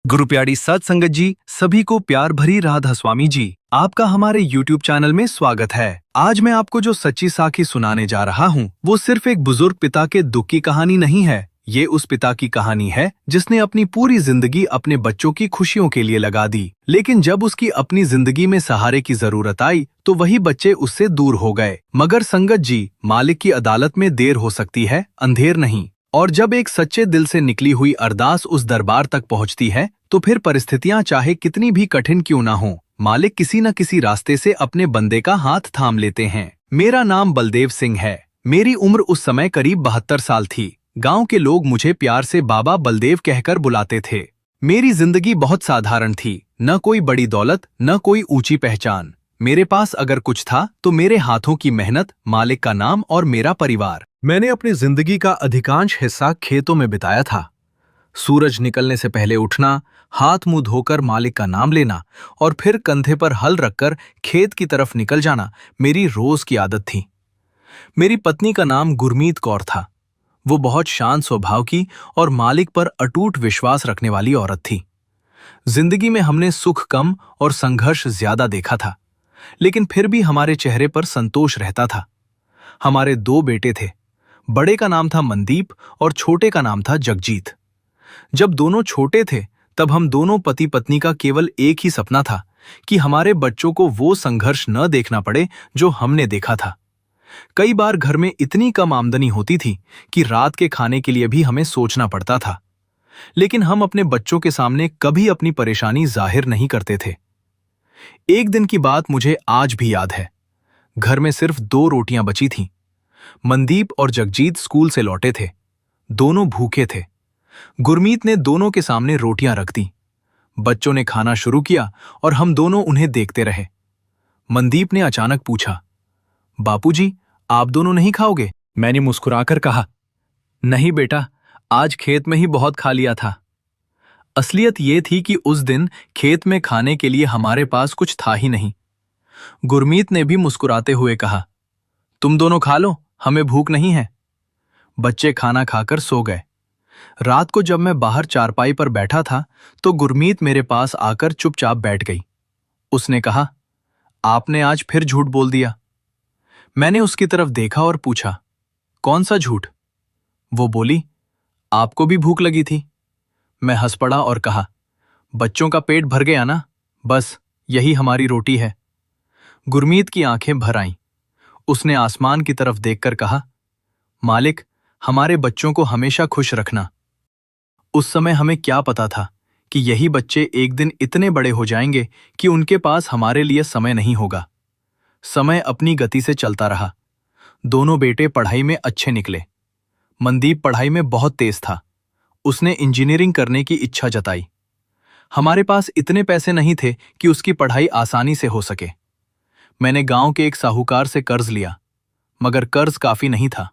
गुरु प्यारी सत संगत जी, सभी को प्यार भरी राधा स्वामी जी, आपका हमारे YouTube चैनल में स्वागत है। आज मैं आपको जो सच्ची साखी सुनाने जा रहा हूँ वो सिर्फ एक बुजुर्ग पिता के दुख की कहानी नहीं है। ये उस पिता की कहानी है जिसने अपनी पूरी जिंदगी अपने बच्चों की खुशियों के लिए लगा दी, लेकिन जब उसकी अपनी जिंदगी में सहारे की जरूरत आई तो वही बच्चे उससे दूर हो गए। मगर संगत जी, मालिक की अदालत में देर हो सकती है, अंधेर नहीं। और जब एक सच्चे दिल से निकली हुई अरदास उस दरबार तक पहुंचती है तो फिर परिस्थितियां चाहे कितनी भी कठिन क्यों ना हो, मालिक किसी न किसी रास्ते से अपने बंदे का हाथ थाम लेते हैं। मेरा नाम बलदेव सिंह है। मेरी उम्र उस समय करीब 72 साल थी। गांव के लोग मुझे प्यार से बाबा बलदेव कहकर बुलाते थे। मेरी जिंदगी बहुत साधारण थी, न कोई बड़ी दौलत, न कोई ऊंची पहचान। मेरे पास अगर कुछ था तो मेरे हाथों की मेहनत, मालिक का नाम और मेरा परिवार। मैंने अपनी जिंदगी का अधिकांश हिस्सा खेतों में बिताया था। सूरज निकलने से पहले उठना, हाथ मुंह धोकर मालिक का नाम लेना और फिर कंधे पर हल रखकर खेत की तरफ निकल जाना मेरी रोज की आदत थी। मेरी पत्नी का नाम गुरमीत कौर था। वो बहुत शांत स्वभाव की और मालिक पर अटूट विश्वास रखने वाली औरत थी। जिंदगी में हमने सुख कम और संघर्ष ज्यादा देखा था, लेकिन फिर भी हमारे चेहरे पर संतोष रहता था। हमारे 2 बेटे थे। बड़े का नाम था मनदीप और छोटे का नाम था जगजीत। जब दोनों छोटे थे तब हम दोनों पति पत्नी का केवल एक ही सपना था कि हमारे बच्चों को वो संघर्ष न देखना पड़े जो हमने देखा था। कई बार घर में इतनी कम आमदनी होती थी कि रात के खाने के लिए भी हमें सोचना पड़ता था, लेकिन हम अपने बच्चों के सामने कभी अपनी परेशानी जाहिर नहीं करते थे। एक दिन की बात मुझे आज भी याद है। घर में सिर्फ 2 रोटियां बची थीं। मनदीप और जगजीत स्कूल से लौटे थे। दोनों भूखे थे। गुरमीत ने दोनों के सामने रोटियां रख दी। बच्चों ने खाना शुरू किया और हम दोनों उन्हें देखते रहे। मनदीप ने अचानक पूछा, बापूजी, आप दोनों नहीं खाओगे? मैंने मुस्कुराकर कहा, नहीं बेटा, आज खेत में ही बहुत खा लिया था। असलियत ये थी कि उस दिन खेत में खाने के लिए हमारे पास कुछ था ही नहीं। गुरमीत ने भी मुस्कुराते हुए कहा, तुम दोनों खा लो, हमें भूख नहीं है। बच्चे खाना खाकर सो गए। रात को जब मैं बाहर चारपाई पर बैठा था तो गुरमीत मेरे पास आकर चुपचाप बैठ गई। उसने कहा, आपने आज फिर झूठ बोल दिया। मैंने उसकी तरफ देखा और पूछा, कौन सा झूठ? वो बोली, आपको भी भूख लगी थी। मैं हंस पड़ा और कहा, बच्चों का पेट भर गया ना, बस यही हमारी रोटी है। गुरमीत की आंखें भर आईं। उसने आसमान की तरफ देखकर कहा, मालिक, हमारे बच्चों को हमेशा खुश रखना। उस समय हमें क्या पता था कि यही बच्चे एक दिन इतने बड़े हो जाएंगे कि उनके पास हमारे लिए समय नहीं होगा। समय अपनी गति से चलता रहा। दोनों बेटे पढ़ाई में अच्छे निकले। मनदीप पढ़ाई में बहुत तेज था। उसने इंजीनियरिंग करने की इच्छा जताई। हमारे पास इतने पैसे नहीं थे कि उसकी पढ़ाई आसानी से हो सके। मैंने गांव के एक साहूकार से कर्ज लिया, मगर कर्ज काफी नहीं था।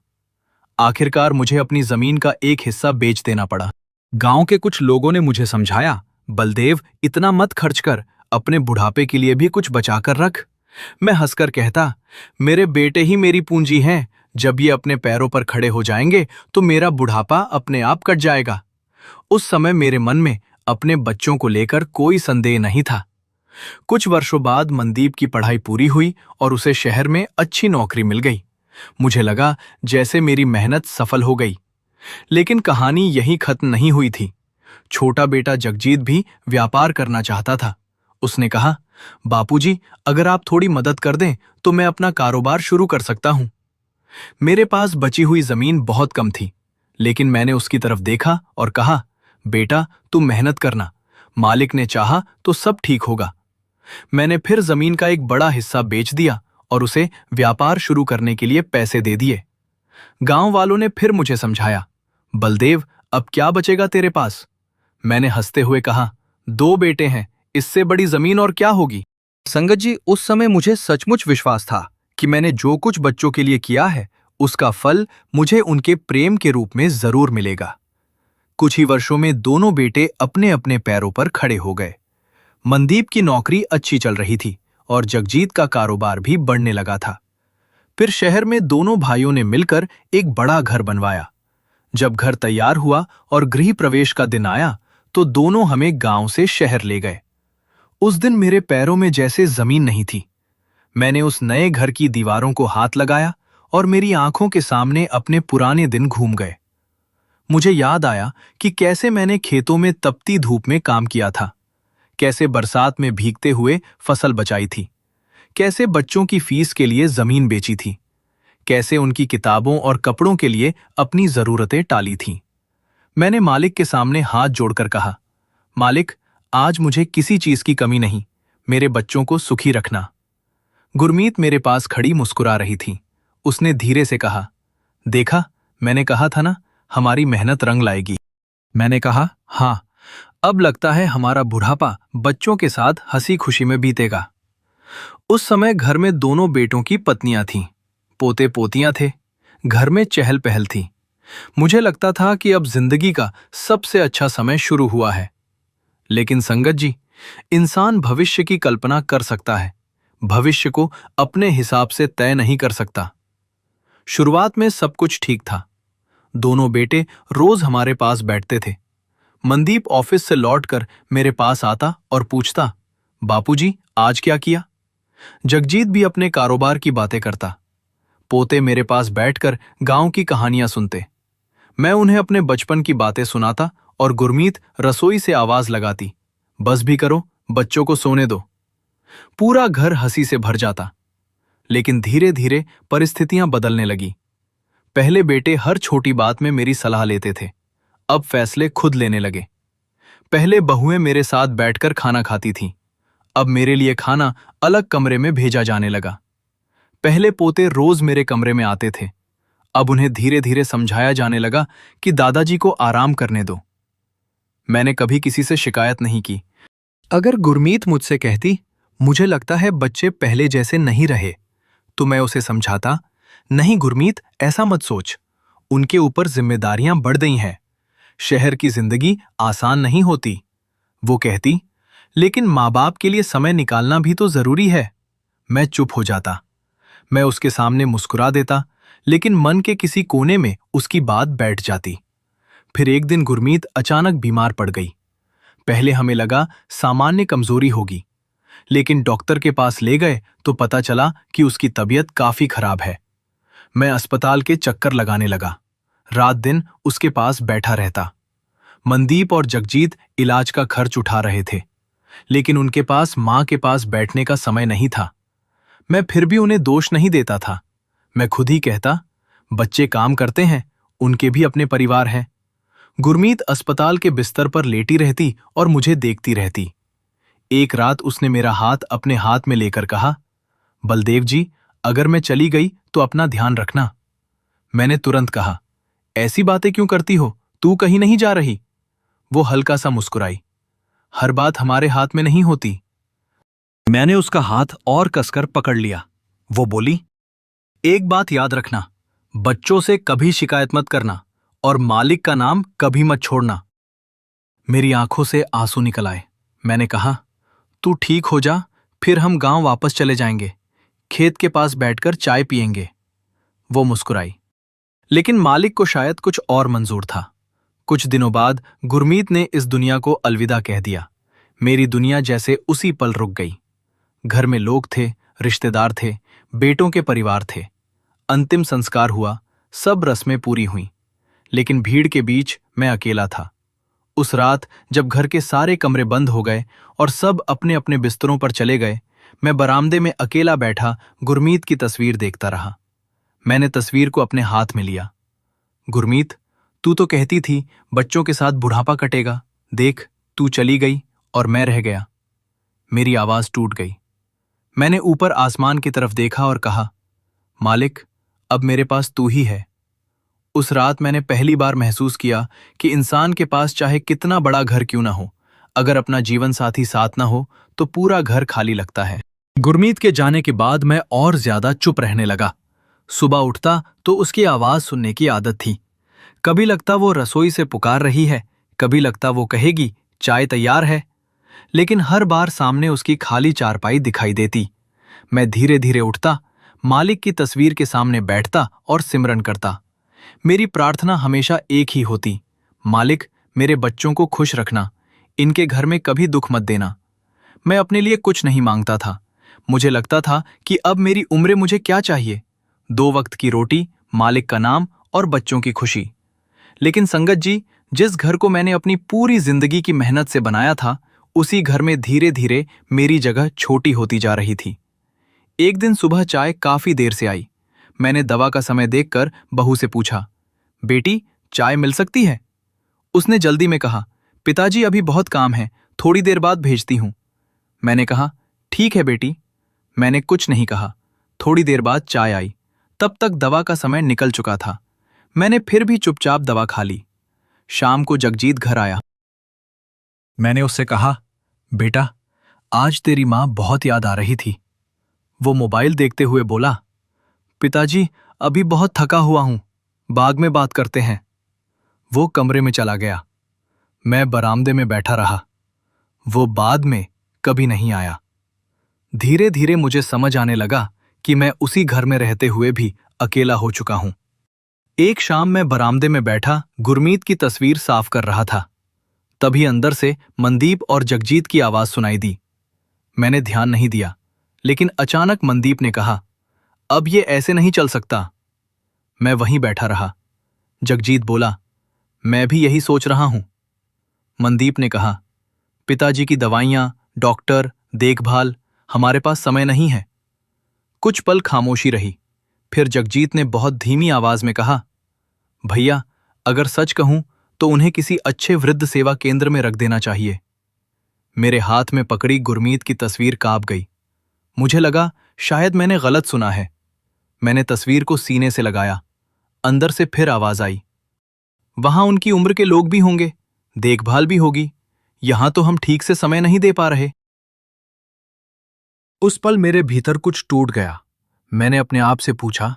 आखिरकार मुझे अपनी जमीन का एक हिस्सा बेच देना पड़ा। गांव के कुछ लोगों ने मुझे समझाया, बलदेव, इतना मत खर्च कर, अपने बुढ़ापे के लिए भी कुछ बचाकर रख। मैं हंसकर कहता, मेरे बेटे ही मेरी पूंजी हैं। जब ये अपने पैरों पर खड़े हो जाएंगे तो मेरा बुढ़ापा अपने आप कट जाएगा। उस समय मेरे मन में अपने बच्चों को लेकर कोई संदेह नहीं था। कुछ वर्षों बाद मनदीप की पढ़ाई पूरी हुई और उसे शहर में अच्छी नौकरी मिल गई। मुझे लगा जैसे मेरी मेहनत सफल हो गई। लेकिन कहानी यहीं खत्म नहीं हुई थी। छोटा बेटा जगजीत भी व्यापार करना चाहता था। उसने कहा, बापूजी, अगर आप थोड़ी मदद कर दें तो मैं अपना कारोबार शुरू कर सकता हूं। मेरे पास बची हुई जमीन बहुत कम थी, लेकिन मैंने उसकी तरफ देखा और कहा, बेटा, तुम मेहनत करना, मालिक ने चाहा तो सब ठीक होगा। मैंने फिर जमीन का एक बड़ा हिस्सा बेच दिया और उसे व्यापार शुरू करने के लिए पैसे दे दिए। गांव वालों ने फिर मुझे समझाया, बलदेव, अब क्या बचेगा तेरे पास? मैंने हंसते हुए कहा, 2 बेटे हैं, इससे बड़ी जमीन और क्या होगी? संगत जी, उस समय मुझे सचमुच विश्वास था कि मैंने जो कुछ बच्चों के लिए किया है उसका फल मुझे उनके प्रेम के रूप में जरूर मिलेगा। कुछ ही वर्षों में दोनों बेटे अपने अपने पैरों पर खड़े हो गए। मनदीप की नौकरी अच्छी चल रही थी और जगजीत का कारोबार भी बढ़ने लगा था। फिर शहर में दोनों भाइयों ने मिलकर एक बड़ा घर बनवाया। जब घर तैयार हुआ और गृह प्रवेश का दिन आया तो दोनों हमें गांव से शहर ले गए। उस दिन मेरे पैरों में जैसे जमीन नहीं थी। मैंने उस नए घर की दीवारों को हाथ लगाया और मेरी आंखों के सामने अपने पुराने दिन घूम गए। मुझे याद आया कि कैसे मैंने खेतों में तपती धूप में काम किया था, कैसे बरसात में भीगते हुए फसल बचाई थी, कैसे बच्चों की फीस के लिए जमीन बेची थी, कैसे उनकी किताबों और कपड़ों के लिए अपनी जरूरतें टाली थीं। मैंने मालिक के सामने हाथ जोड़कर कहा, मालिक, आज मुझे किसी चीज की कमी नहीं, मेरे बच्चों को सुखी रखना। गुरमीत मेरे पास खड़ी मुस्कुरा रही थी। उसने धीरे से कहा, देखा, मैंने कहा था ना, हमारी मेहनत रंग लाएगी। मैंने कहा, हाँ, अब लगता है हमारा बुढ़ापा बच्चों के साथ हंसी खुशी में बीतेगा। उस समय घर में दोनों बेटों की पत्नियां थीं, पोते पोतियां थे, घर में चहल पहल थी। मुझे लगता था कि अब जिंदगी का सबसे अच्छा समय शुरू हुआ है। लेकिन संगत जी, इंसान भविष्य की कल्पना कर सकता है, भविष्य को अपने हिसाब से तय नहीं कर सकता। शुरुआत में सब कुछ ठीक था। दोनों बेटे रोज हमारे पास बैठते थे। मनदीप ऑफिस से लौटकर मेरे पास आता और पूछता, बापूजी, आज क्या किया? जगजीत भी अपने कारोबार की बातें करता। पोते मेरे पास बैठकर गांव की कहानियां सुनते। मैं उन्हें अपने बचपन की बातें सुनाता और गुरमीत रसोई से आवाज लगाती, बस भी करो, बच्चों को सोने दो। पूरा घर हंसी से भर जाता। लेकिन धीरे धीरे परिस्थितियां बदलने लगी। पहले बेटे हर छोटी बात में मेरी सलाह लेते थे, अब फैसले खुद लेने लगे। पहले बहुएं मेरे साथ बैठकर खाना खाती थीं, अब मेरे लिए खाना अलग कमरे में भेजा जाने लगा। पहले पोते रोज मेरे कमरे में आते थे, अब उन्हें धीरे धीरे समझाया जाने लगा कि दादाजी को आराम करने दो। मैंने कभी किसी से शिकायत नहीं की। अगर गुरमीत मुझसे कहती, मुझे लगता है बच्चे पहले जैसे नहीं रहे, तो मैं उसे समझाता, नहीं गुरमीत, ऐसा मत सोच, उनके ऊपर जिम्मेदारियां बढ़ गई हैं, शहर की जिंदगी आसान नहीं होती। वो कहती, लेकिन माँ बाप के लिए समय निकालना भी तो जरूरी है। मैं चुप हो जाता। मैं उसके सामने मुस्कुरा देता, लेकिन मन के किसी कोने में उसकी बात बैठ जाती। फिर एक दिन गुरमीत अचानक बीमार पड़ गई। पहले हमें लगा सामान्य कमजोरी होगी, लेकिन डॉक्टर के पास ले गए तो पता चला कि उसकी तबीयत काफी खराब है। मैं अस्पताल के चक्कर लगाने लगा, रात दिन उसके पास बैठा रहता। मनदीप और जगजीत इलाज का खर्च उठा रहे थे, लेकिन उनके पास मां के पास बैठने का समय नहीं था। मैं फिर भी उन्हें दोष नहीं देता था। मैं खुद ही कहता, बच्चे काम करते हैं, उनके भी अपने परिवार हैं। गुरमीत अस्पताल के बिस्तर पर लेटी रहती और मुझे देखती रहती। एक रात उसने मेरा हाथ अपने हाथ में लेकर कहा, बलदेव जी, अगर मैं चली गई तो अपना ध्यान रखना। मैंने तुरंत कहा, ऐसी बातें क्यों करती हो, तू कहीं नहीं जा रही। वो हल्का सा मुस्कुराई, हर बात हमारे हाथ में नहीं होती। मैंने उसका हाथ और कसकर पकड़ लिया। वो बोली, एक बात याद रखना, बच्चों से कभी शिकायत मत करना और मालिक का नाम कभी मत छोड़ना। मेरी आंखों से आंसू निकल आए। मैंने कहा, तू ठीक हो जा, फिर हम गांव वापस चले जाएंगे, खेत के पास बैठकर चाय पिएंगे। वो मुस्कुराई, लेकिन मालिक को शायद कुछ और मंजूर था। कुछ दिनों बाद गुरमीत ने इस दुनिया को अलविदा कह दिया। मेरी दुनिया जैसे उसी पल रुक गई। घर में लोग थे, रिश्तेदार थे, बेटों के परिवार थे। अंतिम संस्कार हुआ, सब रस्में पूरी हुईं, लेकिन भीड़ के बीच मैं अकेला था। उस रात जब घर के सारे कमरे बंद हो गए और सब अपने अपने बिस्तरों पर चले गए, मैं बरामदे में अकेला बैठा गुरमीत की तस्वीर देखता रहा। मैंने तस्वीर को अपने हाथ में लिया। गुरमीत, तू तो कहती थी बच्चों के साथ बुढ़ापा कटेगा, देख, तू चली गई और मैं रह गया। मेरी आवाज टूट गई। मैंने ऊपर आसमान की तरफ देखा और कहा, मालिक, अब मेरे पास तू ही है। उस रात मैंने पहली बार महसूस किया कि इंसान के पास चाहे कितना बड़ा घर क्यों ना हो, अगर अपना जीवन साथी साथ ना हो तो पूरा घर खाली लगता है। गुरमीत के जाने के बाद मैं और ज्यादा चुप रहने लगा। सुबह उठता तो उसकी आवाज सुनने की आदत थी। कभी लगता वो रसोई से पुकार रही है, कभी लगता वो कहेगी चाय तैयार है, लेकिन हर बार सामने उसकी खाली चारपाई दिखाई देती। मैं धीरे धीरे उठता, मालिक की तस्वीर के सामने बैठता और सिमरन करता। मेरी प्रार्थना हमेशा एक ही होती, मालिक, मेरे बच्चों को खुश रखना, इनके घर में कभी दुख मत देना। मैं अपने लिए कुछ नहीं मांगता था। मुझे लगता था कि अब मेरी उम्र मुझे क्या चाहिए, 2 वक्त की रोटी, मालिक का नाम और बच्चों की खुशी। लेकिन संगत जी, जिस घर को मैंने अपनी पूरी जिंदगी की मेहनत से बनाया था, उसी घर में धीरे धीरे मेरी जगह छोटी होती जा रही थी। एक दिन सुबह चाय काफी देर से आई। मैंने दवा का समय देखकर बहू से पूछा, बेटी चाय मिल सकती है? उसने जल्दी में कहा, पिताजी अभी बहुत काम है, थोड़ी देर बाद भेजती हूं। मैंने कहा, ठीक है बेटी। मैंने कुछ नहीं कहा। थोड़ी देर बाद चाय आई। तब तक दवा का समय निकल चुका था। मैंने फिर भी चुपचाप दवा खा ली। शाम को जगजीत घर आया। मैंने उससे कहा, बेटा आज तेरी मां बहुत याद आ रही थी। वो मोबाइल देखते हुए बोला, पिताजी अभी बहुत थका हुआ हूं, बाद में बात करते हैं। वो कमरे में चला गया। मैं बरामदे में बैठा रहा। वो बाद में कभी नहीं आया। धीरे धीरे मुझे समझ आने लगा कि मैं उसी घर में रहते हुए भी अकेला हो चुका हूं। एक शाम मैं बरामदे में बैठा गुरमीत की तस्वीर साफ कर रहा था। तभी अंदर से मनदीप और जगजीत की आवाज सुनाई दी। मैंने ध्यान नहीं दिया, लेकिन अचानक मनदीप ने कहा, अब ये ऐसे नहीं चल सकता। मैं वहीं बैठा रहा। जगजीत बोला, मैं भी यही सोच रहा हूं। मनदीप ने कहा, पिताजी की दवाइयां, डॉक्टर, देखभाल, हमारे पास समय नहीं है। कुछ पल खामोशी रही। फिर जगजीत ने बहुत धीमी आवाज में कहा, भैया अगर सच कहूं तो उन्हें किसी अच्छे वृद्ध सेवा केंद्र में रख देना चाहिए। मेरे हाथ में पकड़ी गुरमीत की तस्वीर कांप गई। मुझे लगा शायद मैंने गलत सुना है। मैंने तस्वीर को सीने से लगाया। अंदर से फिर आवाज आई, वहां उनकी उम्र के लोग भी होंगे, देखभाल भी होगी। यहां तो हम ठीक से समय नहीं दे पा रहे। उस पल मेरे भीतर कुछ टूट गया। मैंने अपने आप से पूछा,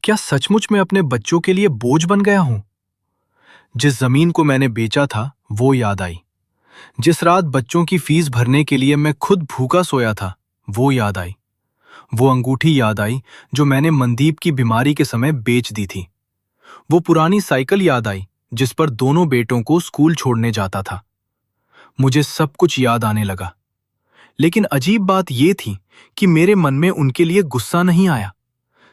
क्या सचमुच मैं अपने बच्चों के लिए बोझ बन गया हूं? जिस जमीन को मैंने बेचा था वो याद आई। जिस रात बच्चों की फीस भरने के लिए मैं खुद भूखा सोया था वो याद आई। वो अंगूठी याद आई जो मैंने मनदीप की बीमारी के समय बेच दी थी। वो पुरानी साइकिल याद आई जिस पर दोनों बेटों को स्कूल छोड़ने जाता था। मुझे सब कुछ याद आने लगा। लेकिन अजीब बात यह थी कि मेरे मन में उनके लिए गुस्सा नहीं आया,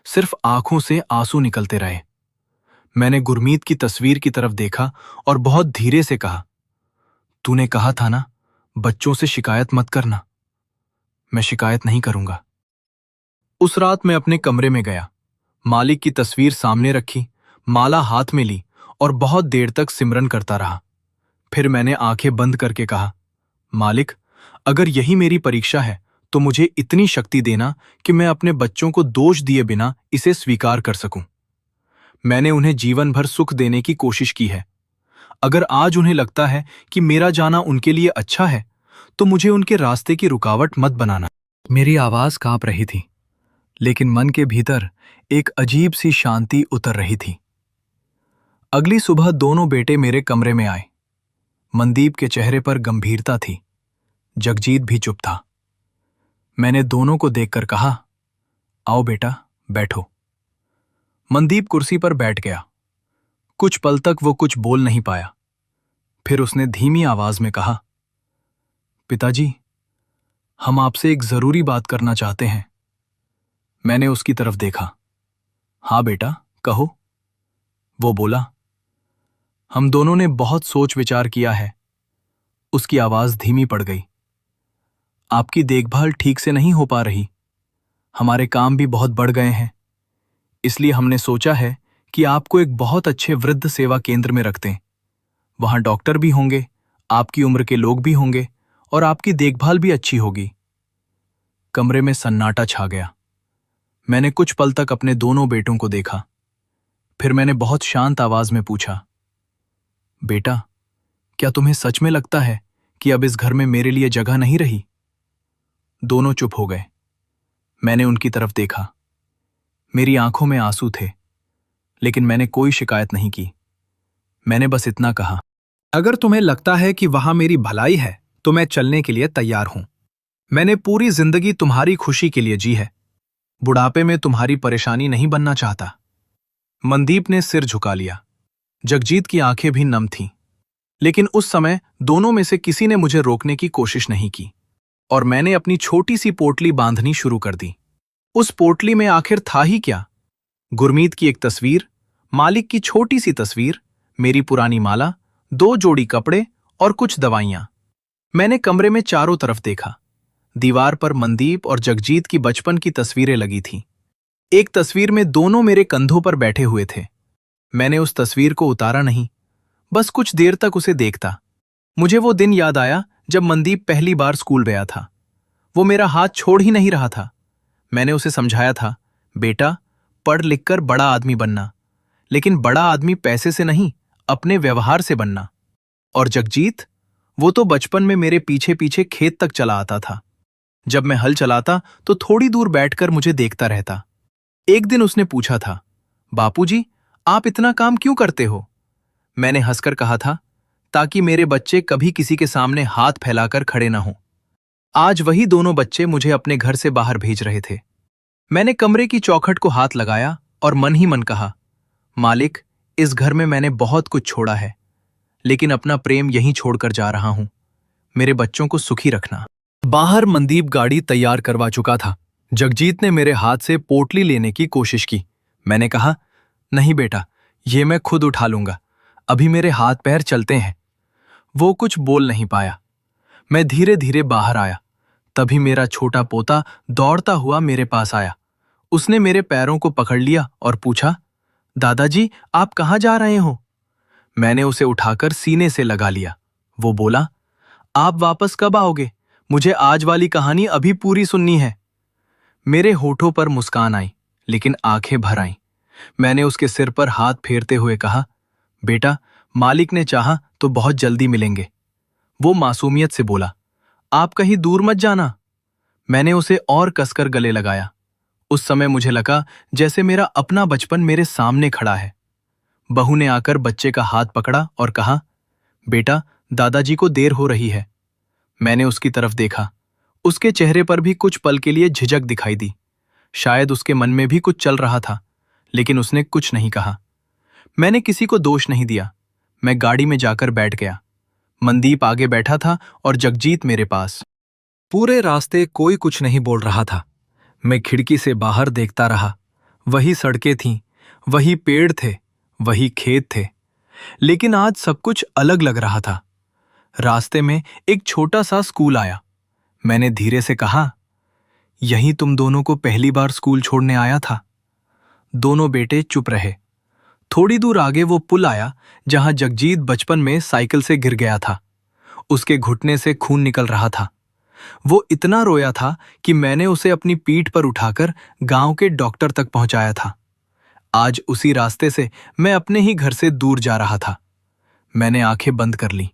सिर्फ आंखों से आंसू निकलते रहे। मैंने गुरमीत की तस्वीर की तरफ देखा और बहुत धीरे से कहा, तूने कहा था ना बच्चों से शिकायत मत करना। मैं शिकायत नहीं करूंगा। उस रात मैं अपने कमरे में गया, मालिक की तस्वीर सामने रखी, माला हाथ में ली और बहुत देर तक सिमरन करता रहा। फिर मैंने आंखें बंद करके कहा, मालिक अगर यही मेरी परीक्षा है तो मुझे इतनी शक्ति देना कि मैं अपने बच्चों को दोष दिए बिना इसे स्वीकार कर सकूं। मैंने उन्हें जीवन भर सुख देने की कोशिश की है। अगर आज उन्हें लगता है कि मेरा जाना उनके लिए अच्छा है तो मुझे उनके रास्ते की रुकावट मत बनाना। मेरी आवाज कांप रही थी, लेकिन मन के भीतर एक अजीब सी शांति उतर रही थी। अगली सुबह दोनों बेटे मेरे कमरे में आए। मनदीप के चेहरे पर गंभीरता थी। जगजीत भी चुप था। मैंने दोनों को देखकर कहा, आओ बेटा बैठो। मनदीप कुर्सी पर बैठ गया। कुछ पल तक वो कुछ बोल नहीं पाया। फिर उसने धीमी आवाज में कहा, पिताजी हम आपसे एक जरूरी बात करना चाहते हैं। मैंने उसकी तरफ देखा। हाँ बेटा कहो। वो बोला, हम दोनों ने बहुत सोच विचार किया है। उसकी आवाज धीमी पड़ गई। आपकी देखभाल ठीक से नहीं हो पा रही। हमारे काम भी बहुत बढ़ गए हैं। इसलिए हमने सोचा है कि आपको एक बहुत अच्छे वृद्ध सेवा केंद्र में रख दें। वहां डॉक्टर भी होंगे, आपकी उम्र के लोग भी होंगे और आपकी देखभाल भी अच्छी होगी। कमरे में सन्नाटा छा गया। मैंने कुछ पल तक अपने दोनों बेटों को देखा। फिर मैंने बहुत शांत आवाज में पूछा, बेटा क्या तुम्हें सच में लगता है कि अब इस घर में मेरे लिए जगह नहीं रही? दोनों चुप हो गए। मैंने उनकी तरफ देखा। मेरी आंखों में आंसू थे, लेकिन मैंने कोई शिकायत नहीं की। मैंने बस इतना कहा, अगर तुम्हें लगता है कि वहां मेरी भलाई है तो मैं चलने के लिए तैयार हूं। मैंने पूरी जिंदगी तुम्हारी खुशी के लिए जी है। बुढ़ापे में तुम्हारी परेशानी नहीं बनना चाहता। मनदीप ने सिर झुका लिया। जगजीत की आंखें भी नम थीं, लेकिन उस समय दोनों में से किसी ने मुझे रोकने की कोशिश नहीं की और मैंने अपनी छोटी सी पोटली बांधनी शुरू कर दी। उस पोटली में आखिर था ही क्या? गुरमीत की एक तस्वीर, मालिक की छोटी सी तस्वीर, मेरी पुरानी माला, 2 जोड़ी कपड़े और कुछ दवाइयां। मैंने कमरे में चारों तरफ देखा। दीवार पर मनदीप और जगजीत की बचपन की तस्वीरें लगी थीं। एक तस्वीर में दोनों मेरे कंधों पर बैठे हुए थे। मैंने उस तस्वीर को उतारा नहीं, बस कुछ देर तक उसे देखता। मुझे वो दिन याद आया जब मनदीप पहली बार स्कूल गया था। वो मेरा हाथ छोड़ ही नहीं रहा था। मैंने उसे समझाया था, बेटा, पढ़ लिखकर बड़ा आदमी बनना, लेकिन बड़ा आदमी पैसे से नहीं, अपने व्यवहार से बनना। और जगजीत, वो तो बचपन में मेरे पीछे पीछे खेत तक चला आता था। जब मैं हल चलाता तो थोड़ी दूर बैठकर मुझे देखता रहता। एक दिन उसने पूछा था, बापूजी, आप इतना काम क्यों करते हो? मैंने हंसकर कहा था, ताकि मेरे बच्चे कभी किसी के सामने हाथ फैलाकर खड़े ना हों। आज वही दोनों बच्चे मुझे अपने घर से बाहर भेज रहे थे। मैंने कमरे की चौखट को हाथ लगाया और मन ही मन कहा, मालिक, इस घर में मैंने बहुत कुछ छोड़ा है, लेकिन अपना प्रेम यहीं छोड़कर जा रहा हूं। मेरे बच्चों को सुखी रखना। बाहर मनदीप गाड़ी तैयार करवा चुका था। जगजीत ने मेरे हाथ से पोटली लेने की कोशिश की। मैंने कहा, नहीं बेटा, ये मैं खुद उठा लूंगा, अभी मेरे हाथ पैर चलते हैं। वो कुछ बोल नहीं पाया। मैं धीरे धीरे बाहर आया। तभी मेरा छोटा पोता दौड़ता हुआ मेरे पास आया। उसने मेरे पैरों को पकड़ लिया और पूछा, दादाजी, आप कहाँ जा रहे हो? मैंने उसे उठाकर सीने से लगा लिया। वो बोला, आप वापस कब आओगे? मुझे आज वाली कहानी अभी पूरी सुननी है। मेरे होठों पर मुस्कान आई, लेकिन आंखें भर आईं। मैंने उसके सिर पर हाथ फेरते हुए कहा, बेटा, मालिक ने चाहा तो बहुत जल्दी मिलेंगे। वो मासूमियत से बोला, आप कहीं दूर मत जाना। मैंने उसे और कसकर गले लगाया। उस समय मुझे लगा जैसे मेरा अपना बचपन मेरे सामने खड़ा है। बहू ने आकर बच्चे का हाथ पकड़ा और कहा, बेटा, दादाजी को देर हो रही है। मैंने उसकी तरफ देखा। उसके चेहरे पर भी कुछ पल के लिए झिझक दिखाई दी। शायद उसके मन में भी कुछ चल रहा था, लेकिन उसने कुछ नहीं कहा। मैंने किसी को दोष नहीं दिया। मैं गाड़ी में जाकर बैठ गया। मनदीप आगे बैठा था और जगजीत मेरे पास। पूरे रास्ते कोई कुछ नहीं बोल रहा था। मैं खिड़की से बाहर देखता रहा। वही सड़कें थीं, वही पेड़ थे, वही खेत थे, लेकिन आज सब कुछ अलग लग रहा था। रास्ते में एक छोटा सा स्कूल आया। मैंने धीरे से कहा, यहीं तुम दोनों को पहली बार स्कूल छोड़ने आया था? दोनों बेटे चुप रहे। थोड़ी दूर आगे वो पुल आया जहां जगजीत बचपन में साइकिल से गिर गया था। उसके घुटने से खून निकल रहा था। वो इतना रोया था कि मैंने उसे अपनी पीठ पर उठाकर गांव के डॉक्टर तक पहुंचाया था। आज उसी रास्ते से मैं अपने ही घर से दूर जा रहा था। मैंने आंखें बंद कर ली।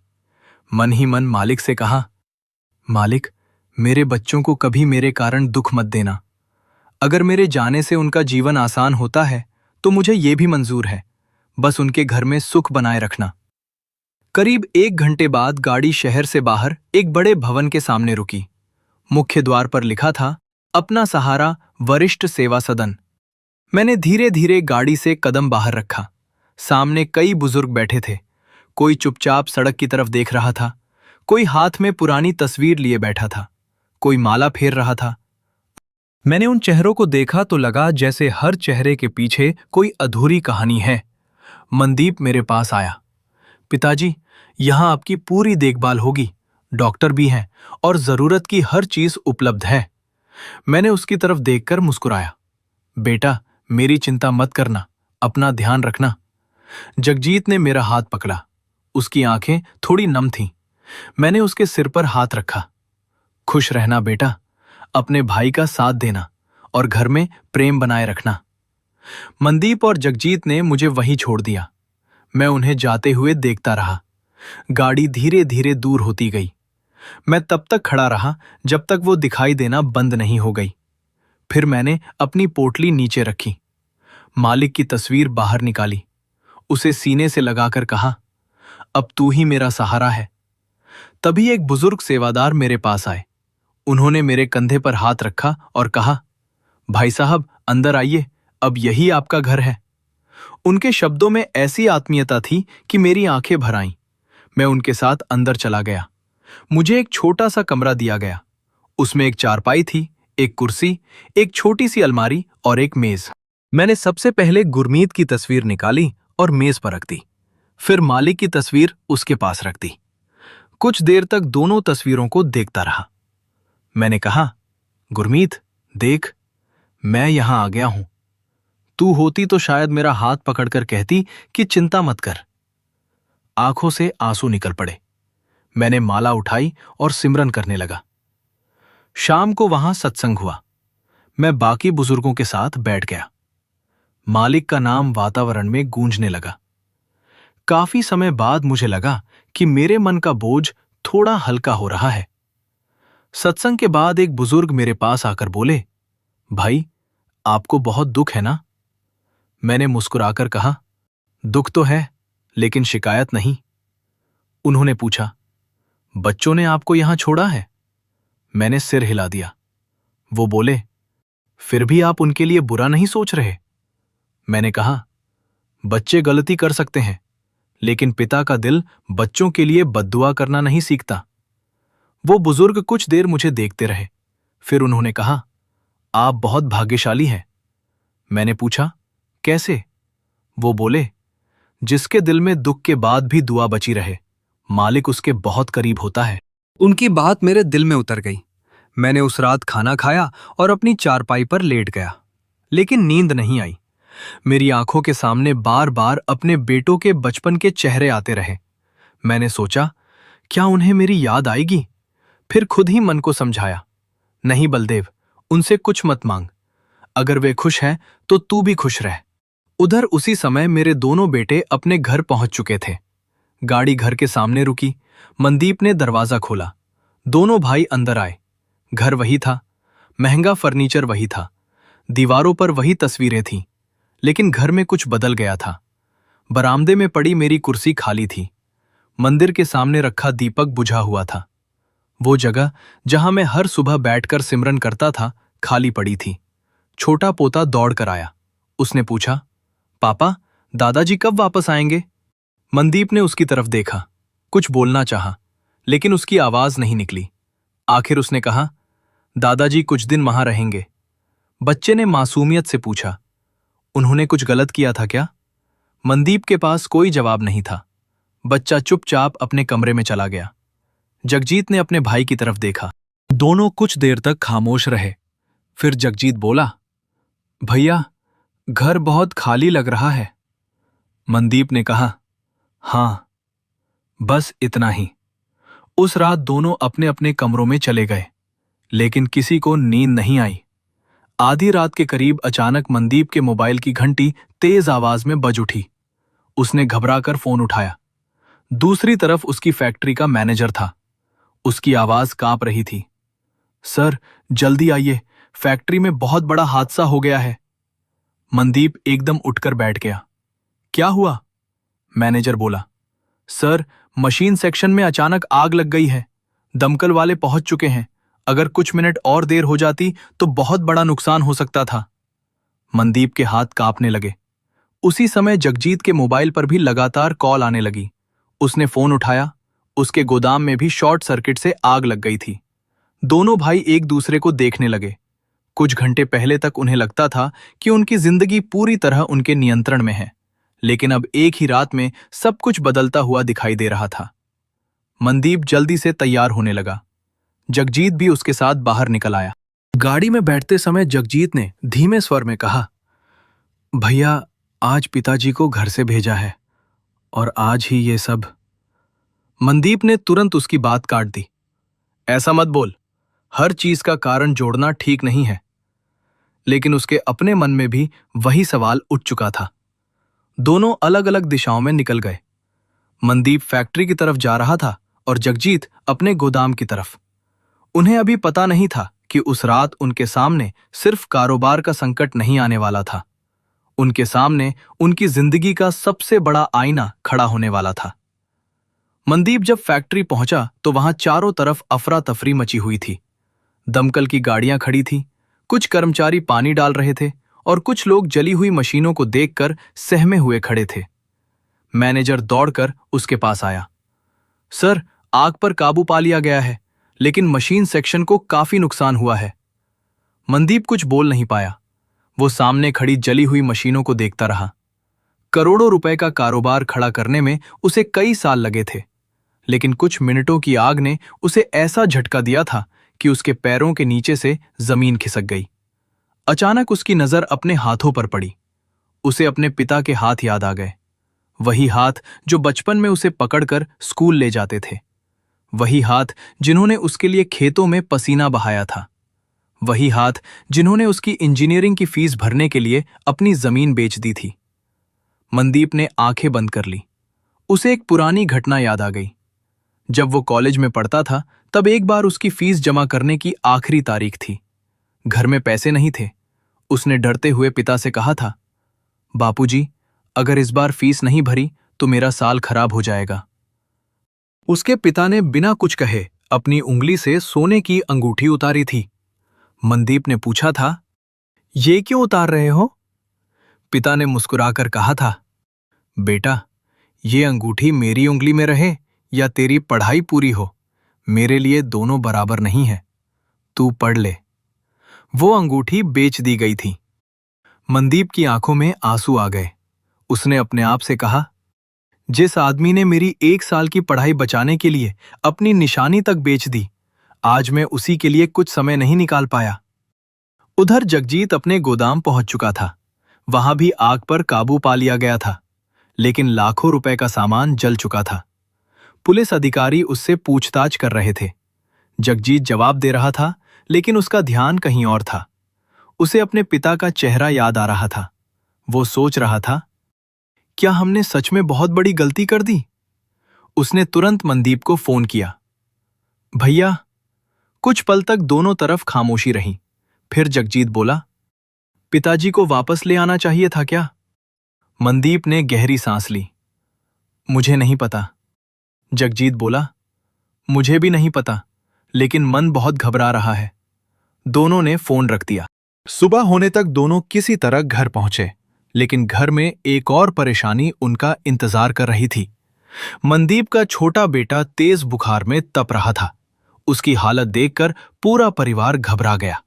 मन ही मन मालिक से कहा, मालिक, मेरे बच्चों को कभी मेरे कारण दुख मत देना। अगर मेरे जाने से उनका जीवन आसान होता है तो मुझे ये भी मंजूर है, बस उनके घर में सुख बनाए रखना। करीब 1 घंटे बाद गाड़ी शहर से बाहर एक बड़े भवन के सामने रुकी। मुख्य द्वार पर लिखा था, अपना सहारा वरिष्ठ सेवा सदन। मैंने धीरे धीरे गाड़ी से कदम बाहर रखा। सामने कई बुजुर्ग बैठे थे। कोई चुपचाप सड़क की तरफ देख रहा था, कोई हाथ में पुरानी तस्वीर लिए बैठा था, कोई माला फेर रहा था। मैंने उन चेहरों को देखा तो लगा जैसे हर चेहरे के पीछे कोई अधूरी कहानी है। मनदीप मेरे पास आया। पिताजी, यहाँ आपकी पूरी देखभाल होगी, डॉक्टर भी हैं और जरूरत की हर चीज उपलब्ध है। मैंने उसकी तरफ देखकर मुस्कुराया। बेटा, मेरी चिंता मत करना, अपना ध्यान रखना। जगजीत ने मेरा हाथ पकड़ा। उसकी आंखें थोड़ी नम थीं। मैंने उसके सिर पर हाथ रखा। खुश रहना बेटा, अपने भाई का साथ देना और घर में प्रेम बनाए रखना। मनदीप और जगजीत ने मुझे वहीं छोड़ दिया। मैं उन्हें जाते हुए देखता रहा। गाड़ी धीरे धीरे दूर होती गई। मैं तब तक खड़ा रहा जब तक वो दिखाई देना बंद नहीं हो गई। फिर मैंने अपनी पोटली नीचे रखी, मालिक की तस्वीर बाहर निकाली, उसे सीने से लगाकर कहा, अब तू ही मेरा सहारा है। तभी एक बुजुर्ग सेवादार मेरे पास आए। उन्होंने मेरे कंधे पर हाथ रखा और कहा, भाई साहब, अंदर आइए, अब यही आपका घर है। उनके शब्दों में ऐसी आत्मीयता थी कि मेरी आंखें भर आईं। मैं उनके साथ अंदर चला गया। मुझे एक छोटा सा कमरा दिया गया। उसमें एक चारपाई थी, एक कुर्सी, एक छोटी सी अलमारी और एक मेज। मैंने सबसे पहले गुरमीत की तस्वीर निकाली और मेज पर रख दी। फिर मालिक की तस्वीर उसके पास रख दी। कुछ देर तक दोनों तस्वीरों को देखता रहा। मैंने कहा, गुरमीत, देख, मैं यहां आ गया हूं। तू होती तो शायद मेरा हाथ पकड़कर कहती कि चिंता मत कर। आंखों से आंसू निकल पड़े। मैंने माला उठाई और सिमरन करने लगा। शाम को वहां सत्संग हुआ। मैं बाकी बुजुर्गों के साथ बैठ गया। मालिक का नाम वातावरण में गूंजने लगा। काफी समय बाद मुझे लगा कि मेरे मन का बोझ थोड़ा हल्का हो रहा है। सत्संग के बाद एक बुजुर्ग मेरे पास आकर बोले, भाई, आपको बहुत दुख है ना? मैंने मुस्कुराकर कहा, दुख तो है, लेकिन शिकायत नहीं। उन्होंने पूछा, बच्चों ने आपको यहां छोड़ा है? मैंने सिर हिला दिया। वो बोले, फिर भी आप उनके लिए बुरा नहीं सोच रहे? मैंने कहा, बच्चे गलती कर सकते हैं, लेकिन पिता का दिल बच्चों के लिए बद्दुआ करना नहीं सीखता। वो बुजुर्ग कुछ देर मुझे देखते रहे। फिर उन्होंने कहा, आप बहुत भाग्यशाली हैं। मैंने पूछा, कैसे? वो बोले, जिसके दिल में दुख के बाद भी दुआ बची रहे, मालिक उसके बहुत करीब होता है। उनकी बात मेरे दिल में उतर गई। मैंने उस रात खाना खाया और अपनी चारपाई पर लेट गया, लेकिन नींद नहीं आई। मेरी आंखों के सामने बार बार अपने बेटों के बचपन के चेहरे आते रहे। मैंने सोचा, क्या उन्हें मेरी याद आएगी? फिर खुद ही मन को समझाया, नहीं बलदेव, उनसे कुछ मत मांग। अगर वे खुश हैं तो तू भी खुश रह। उधर उसी समय मेरे दोनों बेटे अपने घर पहुंच चुके थे। गाड़ी घर के सामने रुकी। मनदीप ने दरवाजा खोला। दोनों भाई अंदर आए। घर वही था, महंगा फर्नीचर वही था, दीवारों पर वही तस्वीरें थीं, लेकिन घर में कुछ बदल गया था। बरामदे में पड़ी मेरी कुर्सी खाली थी। मंदिर के सामने रखा दीपक बुझा हुआ था। वो जगह जहां मैं हर सुबह बैठकर सिमरन करता था, खाली पड़ी थी। छोटा पोता दौड़कर आया। उसने पूछा, पापा, दादाजी कब वापस आएंगे? मनदीप ने उसकी तरफ देखा, कुछ बोलना चाहा, लेकिन उसकी आवाज नहीं निकली। आखिर उसने कहा, दादाजी कुछ दिन वहां रहेंगे। बच्चे ने मासूमियत से पूछा, उन्होंने कुछ गलत किया था क्या? मनदीप के पास कोई जवाब नहीं था। बच्चा चुपचाप अपने कमरे में चला गया। जगजीत ने अपने भाई की तरफ देखा। दोनों कुछ देर तक खामोश रहे। फिर जगजीत बोला, भैया, घर बहुत खाली लग रहा है। मनदीप ने कहा, हां, बस इतना ही। उस रात दोनों अपने अपने कमरों में चले गए, लेकिन किसी को नींद नहीं आई। आधी रात के करीब अचानक मनदीप के मोबाइल की घंटी तेज आवाज में बज उठी। उसने घबराकर फोन उठाया। दूसरी तरफ उसकी फैक्ट्री का मैनेजर था। उसकी आवाज कांप रही थी। सर, जल्दी आइए, फैक्ट्री में बहुत बड़ा हादसा हो गया है। मनदीप एकदम उठकर बैठ गया। क्या हुआ? मैनेजर बोला, सर, मशीन सेक्शन में अचानक आग लग गई है। दमकल वाले पहुंच चुके हैं। अगर कुछ मिनट और देर हो जाती तो बहुत बड़ा नुकसान हो सकता था। मनदीप के हाथ कांपने लगे। उसी समय जगजीत के मोबाइल पर भी लगातार कॉल आने लगी। उसने फोन उठाया। उसके गोदाम में भी शॉर्ट सर्किट से आग लग गई थी। दोनों भाई एक दूसरे को देखने लगे। कुछ घंटे पहले तक उन्हें लगता था कि उनकी जिंदगी पूरी तरह उनके नियंत्रण में है, लेकिन अब एक ही रात में सब कुछ बदलता हुआ दिखाई दे रहा था। मनदीप जल्दी से तैयार होने लगा। जगजीत भी उसके साथ बाहर निकल आया। गाड़ी में बैठते समय जगजीत ने धीमे स्वर में कहा, भैया, आज पिताजी को घर से भेजा है और आज ही ये सब। मनदीप ने तुरंत उसकी बात काट दी। ऐसा मत बोल, हर चीज का कारण जोड़ना ठीक नहीं है। लेकिन उसके अपने मन में भी वही सवाल उठ चुका था। दोनों अलग अलग दिशाओं में निकल गए। मनदीप फैक्ट्री की तरफ जा रहा था और जगजीत अपने गोदाम की तरफ। उन्हें अभी पता नहीं था कि उस रात उनके सामने सिर्फ कारोबार का संकट नहीं आने वाला था। उनके सामने उनकी जिंदगी का सबसे बड़ा आईना खड़ा होने वाला था। मनदीप जब फैक्ट्री पहुंचा तो वहां चारों तरफ अफरा तफरी मची हुई थी। दमकल की गाड़ियां खड़ी थीं, कुछ कर्मचारी पानी डाल रहे थे और कुछ लोग जली हुई मशीनों को देखकर सहमे हुए खड़े थे। मैनेजर दौड़कर उसके पास आया। सर, आग पर काबू पा लिया गया है, लेकिन मशीन सेक्शन को काफी नुकसान हुआ है। मनदीप कुछ बोल नहीं पाया। वो सामने खड़ी जली हुई मशीनों को देखता रहा। करोड़ों रुपए का कारोबार खड़ा करने में उसे कई साल लगे थे, लेकिन कुछ मिनटों की आग ने उसे ऐसा झटका दिया था कि उसके पैरों के नीचे से जमीन खिसक गई। अचानक उसकी नजर अपने हाथों पर पड़ी। उसे अपने पिता के हाथ याद आ गए। वही हाथ जो बचपन में उसे पकड़कर स्कूल ले जाते थे। वही हाथ जिन्होंने उसके लिए खेतों में पसीना बहाया था। वही हाथ जिन्होंने उसकी इंजीनियरिंग की फीस भरने के लिए अपनी जमीन बेच दी थी। मनदीप ने आंखें बंद कर ली। उसे एक पुरानी घटना याद आ गई। जब वो कॉलेज में पढ़ता था, तब एक बार उसकी फीस जमा करने की आखिरी तारीख थी। घर में पैसे नहीं थे। उसने डरते हुए पिता से कहा था, बापूजी, अगर इस बार फीस नहीं भरी तो मेरा साल खराब हो जाएगा। उसके पिता ने बिना कुछ कहे अपनी उंगली से सोने की अंगूठी उतारी थी। मनदीप ने पूछा था, ये क्यों उतार रहे हो? पिता ने मुस्कुराकर कहा था, बेटा, ये अंगूठी मेरी उंगली में रहे या तेरी पढ़ाई पूरी हो, मेरे लिए दोनों बराबर नहीं है। तू पढ़ ले। वो अंगूठी बेच दी गई थी। मनदीप की आंखों में आंसू आ गए। उसने अपने आप से कहा, जिस आदमी ने मेरी 1 साल की पढ़ाई बचाने के लिए अपनी निशानी तक बेच दी, आज मैं उसी के लिए कुछ समय नहीं निकाल पाया। उधर जगजीत अपने गोदाम पहुंच चुका था। वहां भी आग पर काबू पा लिया गया था, लेकिन लाखों रुपए का सामान जल चुका था। पुलिस अधिकारी उससे पूछताछ कर रहे थे। जगजीत जवाब दे रहा था, लेकिन उसका ध्यान कहीं और था। उसे अपने पिता का चेहरा याद आ रहा था। वो सोच रहा था, क्या हमने सच में बहुत बड़ी गलती कर दी? उसने तुरंत मनदीप को फोन किया। भैया। कुछ पल तक दोनों तरफ खामोशी रही। फिर जगजीत बोला, पिताजी को वापस ले आना चाहिए था क्या? मनदीप ने गहरी सांस ली। मुझे नहीं पता। जगजीत बोला, मुझे भी नहीं पता, लेकिन मन बहुत घबरा रहा है। दोनों ने फोन रख दिया। सुबह होने तक दोनों किसी तरह घर पहुंचे, लेकिन घर में एक और परेशानी उनका इंतजार कर रही थी। मनदीप का छोटा बेटा तेज बुखार में तप रहा था। उसकी हालत देखकर पूरा परिवार घबरा गया।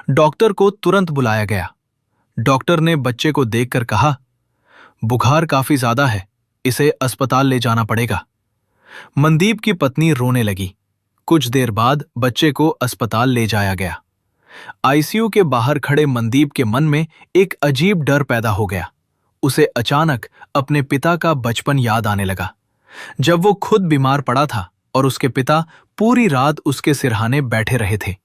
डॉक्टर को तुरंत बुलाया गया। डॉक्टर ने बच्चे को देखकर कहा, बुखार काफी ज्यादा है, इसे अस्पताल ले जाना पड़ेगा। मनदीप की पत्नी रोने लगी। कुछ देर बाद बच्चे को अस्पताल ले जाया गया। आईसीयू के बाहर खड़े मनदीप के मन में एक अजीब डर पैदा हो गया। उसे अचानक अपने पिता का बचपन याद आने लगा, जब वो खुद बीमार पड़ा था और उसके पिता पूरी रात उसके सिरहाने बैठे रहे थे।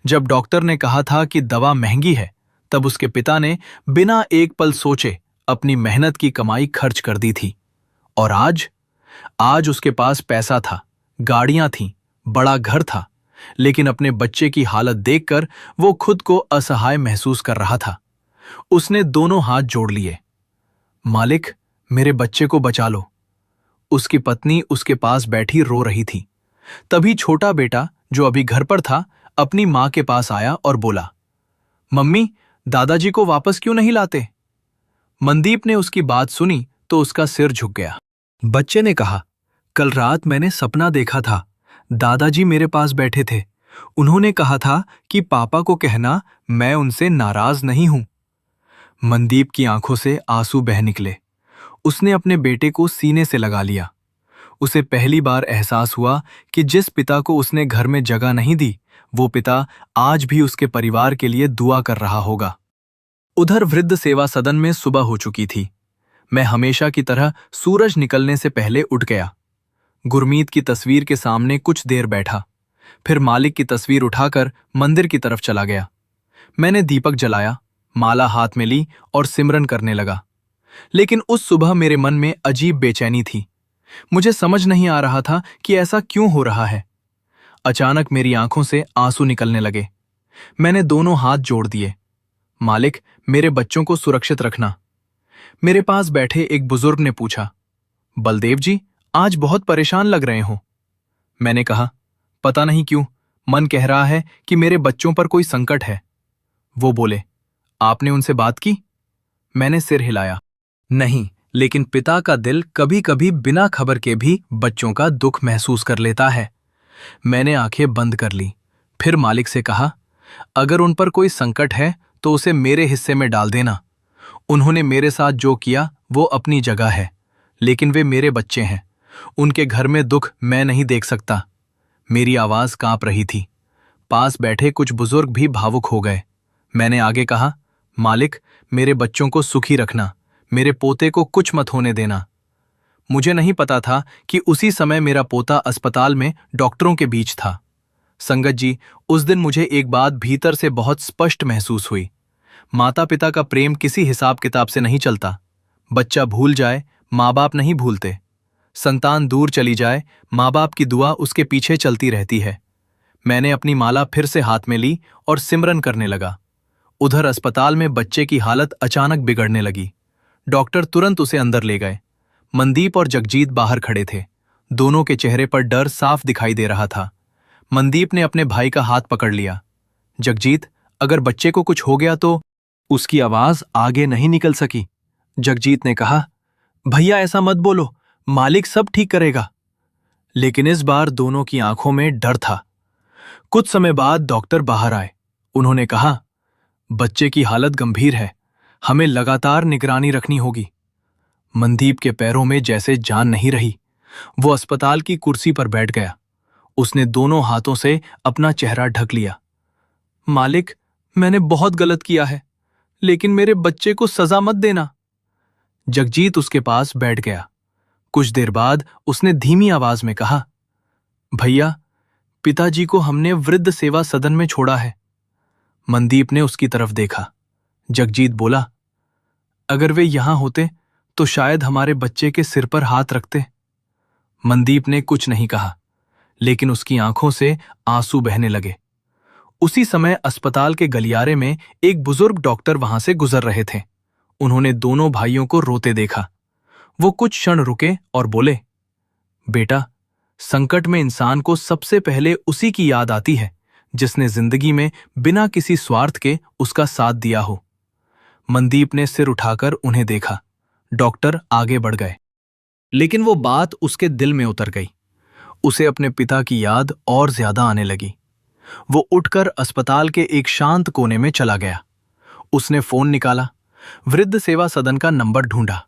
जब डॉक्टर ने कहा था कि दवा महंगी है, तब उसके पिता ने बिना एक पल सोचे अपनी मेहनत की कमाई खर्च कर दी थी। और आज उसके पास पैसा था, गाड़ियां थीं, बड़ा घर था, लेकिन अपने बच्चे की हालत देखकर वो खुद को असहाय महसूस कर रहा था। उसने दोनों हाथ जोड़ लिए। मालिक, मेरे बच्चे को बचा लो। उसकी पत्नी उसके पास बैठी रो रही थी। तभी छोटा बेटा, जो अभी घर पर था, अपनी मां के पास आया और बोला, मम्मी, दादाजी को वापस क्यों नहीं लाते? मनदीप ने उसकी बात सुनी तो उसका सिर झुक गया। बच्चे ने कहा, कल रात मैंने सपना देखा था, दादाजी मेरे पास बैठे थे। उन्होंने कहा था कि पापा को कहना मैं उनसे नाराज नहीं हूं। मनदीप की आंखों से आंसू बह निकले। उसने अपने बेटे को सीने से लगा लिया। उसे पहली बार एहसास हुआ कि जिस पिता को उसने घर में जगह नहीं दी, वो पिता आज भी उसके परिवार के लिए दुआ कर रहा होगा। उधर वृद्ध सेवा सदन में सुबह हो चुकी थी। मैं हमेशा की तरह सूरज निकलने से पहले उठ गया। गुरमीत की तस्वीर के सामने कुछ देर बैठा, फिर मालिक की तस्वीर उठाकर मंदिर की तरफ चला गया। मैंने दीपक जलाया, माला हाथ में ली और सिमरन करने लगा। लेकिन उस सुबह मेरे मन में अजीब बेचैनी थी। मुझे समझ नहीं आ रहा था कि ऐसा क्यों हो रहा है। अचानक मेरी आंखों से आंसू निकलने लगे। मैंने दोनों हाथ जोड़ दिए। मालिक, मेरे बच्चों को सुरक्षित रखना। मेरे पास बैठे एक बुजुर्ग ने पूछा, बलदेव जी, आज बहुत परेशान लग रहे हो। मैंने कहा, पता नहीं क्यों, मन कह रहा है कि मेरे बच्चों पर कोई संकट है। वो बोले, आपने उनसे बात की? मैंने सिर हिलाया। नहीं, लेकिन पिता का दिल कभी कभी बिना खबर के भी बच्चों का दुख महसूस कर लेता है। मैंने आंखें बंद कर ली, फिर मालिक से कहा, अगर उन पर कोई संकट है तो उसे मेरे हिस्से में डाल देना। उन्होंने मेरे साथ जो किया वो अपनी जगह है, लेकिन वे मेरे बच्चे हैं। उनके घर में दुख मैं नहीं देख सकता। मेरी आवाज कांप रही थी। पास बैठे कुछ बुजुर्ग भी भावुक हो गए। मैंने आगे कहा, मालिक, मेरे बच्चों को सुखी रखना, मेरे पोते को कुछ मत होने देना। मुझे नहीं पता था कि उसी समय मेरा पोता अस्पताल में डॉक्टरों के बीच था। संगत जी, उस दिन मुझे एक बात भीतर से बहुत स्पष्ट महसूस हुई। माता पिता का प्रेम किसी हिसाब किताब से नहीं चलता। बच्चा भूल जाए, माँ बाप नहीं भूलते। संतान दूर चली जाए, माँ बाप की दुआ उसके पीछे चलती रहती है। मैंने अपनी माला फिर से हाथ में ली और सिमरन करने लगा। उधर अस्पताल में बच्चे की हालत अचानक बिगड़ने लगी। डॉक्टर तुरंत उसे अंदर ले गए। मनदीप और जगजीत बाहर खड़े थे। दोनों के चेहरे पर डर साफ दिखाई दे रहा था। मनदीप ने अपने भाई का हाथ पकड़ लिया। जगजीत, अगर बच्चे को कुछ हो गया तो। उसकी आवाज आगे नहीं निकल सकी। जगजीत ने कहा, भैया ऐसा मत बोलो, मालिक सब ठीक करेगा। लेकिन इस बार दोनों की आंखों में डर था। कुछ समय बाद डॉक्टर बाहर आए। उन्होंने कहा, बच्चे की हालत गंभीर है, हमें लगातार निगरानी रखनी होगी। मनदीप के पैरों में जैसे जान नहीं रही। वो अस्पताल की कुर्सी पर बैठ गया। उसने दोनों हाथों से अपना चेहरा ढक लिया। मालिक, मैंने बहुत गलत किया है, लेकिन मेरे बच्चे को सजा मत देना। जगजीत उसके पास बैठ गया। कुछ देर बाद उसने धीमी आवाज में कहा, भैया, पिताजी को हमने वृद्ध सेवा सदन में छोड़ा है। मनदीप ने उसकी तरफ देखा। जगजीत बोला, अगर वे यहां होते तो शायद हमारे बच्चे के सिर पर हाथ रखते। मनदीप ने कुछ नहीं कहा, लेकिन उसकी आंखों से आंसू बहने लगे। उसी समय अस्पताल के गलियारे में एक बुजुर्ग डॉक्टर वहां से गुजर रहे थे। उन्होंने दोनों भाइयों को रोते देखा। वो कुछ क्षण रुके और बोले, बेटा, संकट में इंसान को सबसे पहले उसी की याद आती है जिसने जिंदगी में बिना किसी स्वार्थ के उसका साथ दिया हो। मनदीप ने सिर उठाकर उन्हें देखा। डॉक्टर आगे बढ़ गए, लेकिन वो बात उसके दिल में उतर गई। उसे अपने पिता की याद और ज्यादा आने लगी। वो उठकर अस्पताल के एक शांत कोने में चला गया। उसने फोन निकाला, वृद्ध सेवा सदन का नंबर ढूंढा।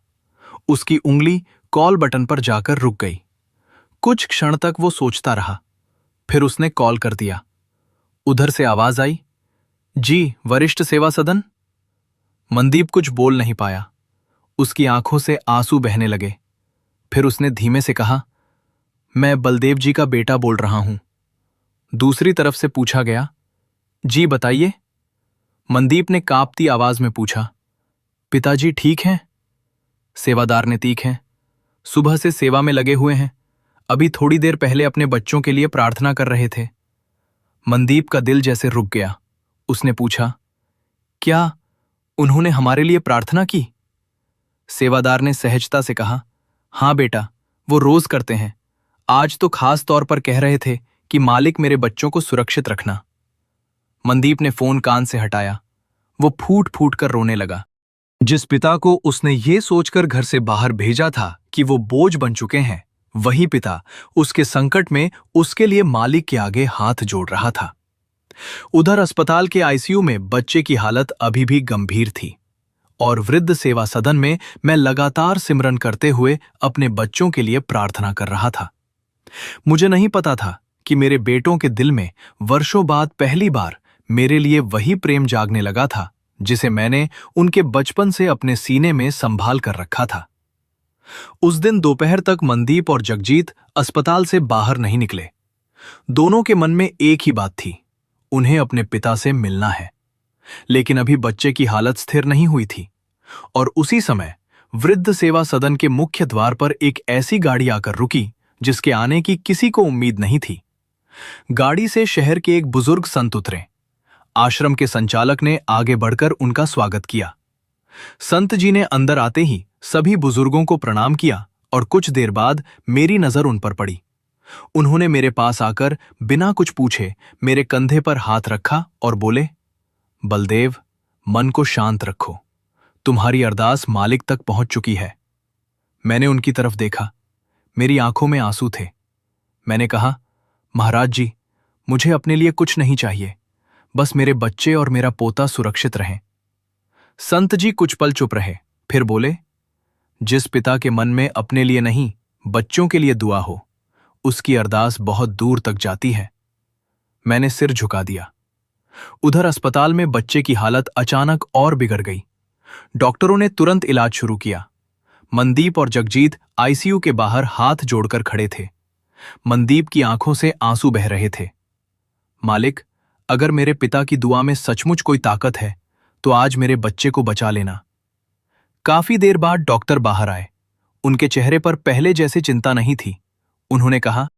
उसकी उंगली कॉल बटन पर जाकर रुक गई। कुछ क्षण तक वो सोचता रहा, फिर उसने कॉल कर दिया। उधर से आवाज आई, जी, वरिष्ठ सेवा सदन। मनदीप कुछ बोल नहीं पाया। उसकी आंखों से आंसू बहने लगे। फिर उसने धीमे से कहा, मैं बलदेव जी का बेटा बोल रहा हूं। दूसरी तरफ से पूछा गया, जी बताइए। मनदीप ने कांपती आवाज में पूछा, पिताजी ठीक हैं? सेवादार ने तीख हैं, सुबह से सेवा में लगे हुए हैं, अभी थोड़ी देर पहले अपने बच्चों के लिए प्रार्थना कर रहे थे। मनदीप का दिल जैसे रुक गया। उसने पूछा, क्या उन्होंने हमारे लिए प्रार्थना की? सेवादार ने सहजता से कहा, हां बेटा, वो रोज करते हैं। आज तो खास तौर पर कह रहे थे कि मालिक मेरे बच्चों को सुरक्षित रखना। मनदीप ने फोन कान से हटाया। वो फूट फूट कर रोने लगा। जिस पिता को उसने ये सोचकर घर से बाहर भेजा था कि वो बोझ बन चुके हैं, वही पिता उसके संकट में उसके लिए मालिक के आगे हाथ जोड़ रहा था। उधर अस्पताल के आईसीयू में बच्चे की हालत अभी भी गंभीर थी और वृद्ध सेवा सदन में मैं लगातार सिमरन करते हुए अपने बच्चों के लिए प्रार्थना कर रहा था। मुझे नहीं पता था कि मेरे बेटों के दिल में वर्षों बाद पहली बार मेरे लिए वही प्रेम जागने लगा था जिसे मैंने उनके बचपन से अपने सीने में संभाल कर रखा था। उस दिन दोपहर तक मनदीप और जगजीत अस्पताल से बाहर नहीं निकले। दोनों के मन में एक ही बात थी, उन्हें अपने पिता से मिलना है। लेकिन अभी बच्चे की हालत स्थिर नहीं हुई थी और उसी समय वृद्ध सेवा सदन के मुख्य द्वार पर एक ऐसी गाड़ी आकर रुकी जिसके आने की किसी को उम्मीद नहीं थी। गाड़ी से शहर के एक बुजुर्ग संत उतरे। आश्रम के संचालक ने आगे बढ़कर उनका स्वागत किया। संत जी ने अंदर आते ही सभी बुजुर्गों को प्रणाम किया और कुछ देर बाद मेरी नजर उन पर पड़ी। उन्होंने मेरे पास आकर बिना कुछ पूछे मेरे कंधे पर हाथ रखा और बोले, बलदेव, मन को शांत रखो, तुम्हारी अरदास मालिक तक पहुंच चुकी है। मैंने उनकी तरफ देखा। मेरी आंखों में आंसू थे। मैंने कहा, महाराज जी, मुझे अपने लिए कुछ नहीं चाहिए, बस मेरे बच्चे और मेरा पोता सुरक्षित रहें। संत जी कुछ पल चुप रहे, फिर बोले, जिस पिता के मन में अपने लिए नहीं, बच्चों के लिए दुआ हो, उसकी अरदास बहुत दूर तक जाती है। मैंने सिर झुका दिया। उधर अस्पताल में बच्चे की हालत अचानक और बिगड़ गई। डॉक्टरों ने तुरंत इलाज शुरू किया। मनदीप और जगजीत आईसीयू के बाहर हाथ जोड़कर खड़े थे। मनदीप की आंखों से आंसू बह रहे थे। मालिक, अगर मेरे पिता की दुआ में सचमुच कोई ताकत है तो आज मेरे बच्चे को बचा लेना। काफी देर बाद डॉक्टर बाहर आए। उनके चेहरे पर पहले जैसी चिंता नहीं थी। उन्होंने कहा,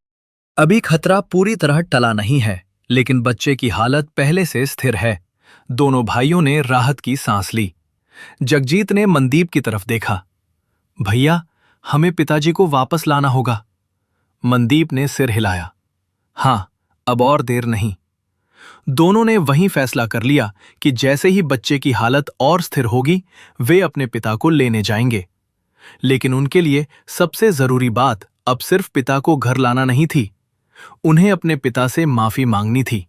अभी खतरा पूरी तरह टला नहीं है, लेकिन बच्चे की हालत पहले से स्थिर है। दोनों भाइयों ने राहत की सांस ली। जगजीत ने मनदीप की तरफ देखा। भैया, हमें पिताजी को वापस लाना होगा। मनदीप ने सिर हिलाया। हां, अब और देर नहीं। दोनों ने वहीं फैसला कर लिया कि जैसे ही बच्चे की हालत और स्थिर होगी, वे अपने पिता को लेने जाएंगे। लेकिन उनके लिए सबसे जरूरी बात अब सिर्फ पिता को घर लाना नहीं थी, उन्हें अपने पिता से माफी मांगनी थी।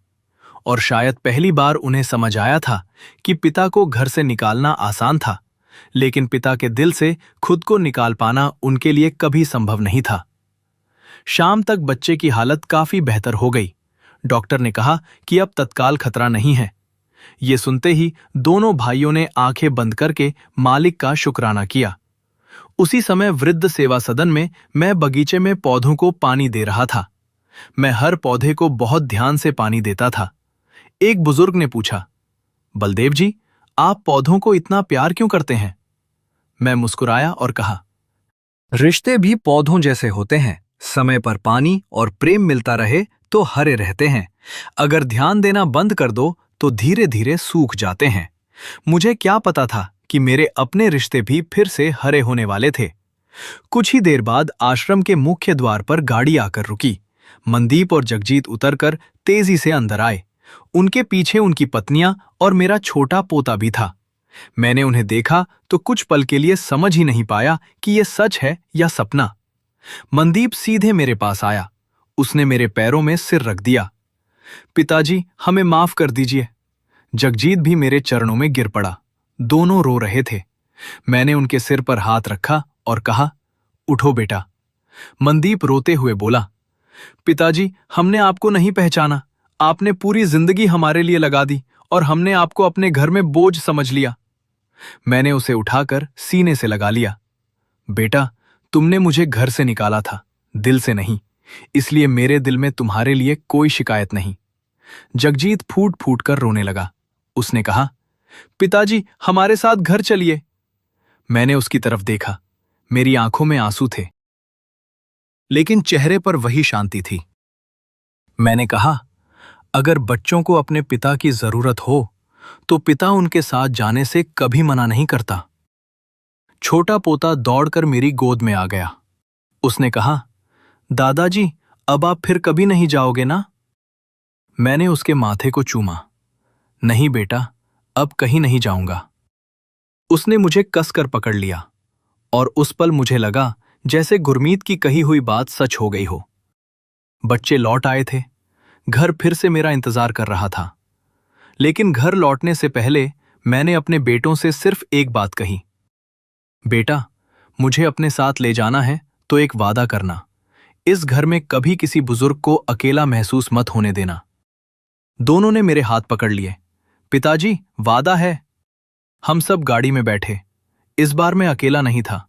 और शायद पहली बार उन्हें समझ आया था कि पिता को घर से निकालना आसान था, लेकिन पिता के दिल से खुद को निकाल पाना उनके लिए कभी संभव नहीं था। शाम तक बच्चे की हालत काफी बेहतर हो गई। डॉक्टर ने कहा कि अब तत्काल खतरा नहीं है। ये सुनते ही दोनों भाइयों ने आंखें बंद करके मालिक का शुक्राना किया। उसी समय वृद्ध सेवा सदन में मैं बगीचे में पौधों को पानी दे रहा था। मैं हर पौधे को बहुत ध्यान से पानी देता था। एक बुजुर्ग ने पूछा, बलदेव जी, आप पौधों को इतना प्यार क्यों करते हैं? मैं मुस्कुराया और कहा, रिश्ते भी पौधों जैसे होते हैं। समय पर पानी और प्रेम मिलता रहे तो हरे रहते हैं। अगर ध्यान देना बंद कर दो तो धीरे धीरे सूख जाते हैं। मुझे क्या पता था कि मेरे अपने रिश्ते भी फिर से हरे होने वाले थे। कुछ ही देर बाद आश्रम के मुख्य द्वार पर गाड़ी आकर रुकी। मनदीप और जगजीत उतरकर तेजी से अंदर आए। उनके पीछे उनकी पत्नियां और मेरा छोटा पोता भी था। मैंने उन्हें देखा तो कुछ पल के लिए समझ ही नहीं पाया कि यह सच है या सपना। मनदीप सीधे मेरे पास आया। उसने मेरे पैरों में सिर रख दिया। पिताजी, हमें माफ कर दीजिए। जगजीत भी मेरे चरणों में गिर पड़ा। दोनों रो रहे थे। मैंने उनके सिर पर हाथ रखा और कहा, उठो बेटा। मनदीप रोते हुए बोला, पिताजी, हमने आपको नहीं पहचाना। आपने पूरी जिंदगी हमारे लिए लगा दी और हमने आपको अपने घर में बोझ समझ लिया। मैंने उसे उठाकर सीने से लगा लिया। बेटा, तुमने मुझे घर से निकाला था, दिल से नहीं, इसलिए मेरे दिल में तुम्हारे लिए कोई शिकायत नहीं। जगजीत फूट फूट कर रोने लगा। उसने कहा, पिताजी, हमारे साथ घर चलिए। मैंने उसकी तरफ देखा। मेरी आंखों में आंसू थे, लेकिन चेहरे पर वही शांति थी। मैंने कहा, अगर बच्चों को अपने पिता की जरूरत हो तो पिता उनके साथ जाने से कभी मना नहीं करता। छोटा पोता दौड़कर मेरी गोद में आ गया। उसने कहा, दादाजी, अब आप फिर कभी नहीं जाओगे ना? मैंने उसके माथे को चूमा। नहीं बेटा, अब कहीं नहीं जाऊंगा। उसने मुझे कसकर पकड़ लिया और उस पल मुझे लगा जैसे गुरमीत की कही हुई बात सच हो गई हो। बच्चे लौट आए थे। घर फिर से मेरा इंतजार कर रहा था। लेकिन घर लौटने से पहले मैंने अपने बेटों से सिर्फ एक बात कही, बेटा, मुझे अपने साथ ले जाना है तो एक वादा करना, इस घर में कभी किसी बुजुर्ग को अकेला महसूस मत होने देना। दोनों ने मेरे हाथ पकड़ लिए। पिताजी, वादा है। हम सब गाड़ी में बैठे। इस बार मैं अकेला नहीं था।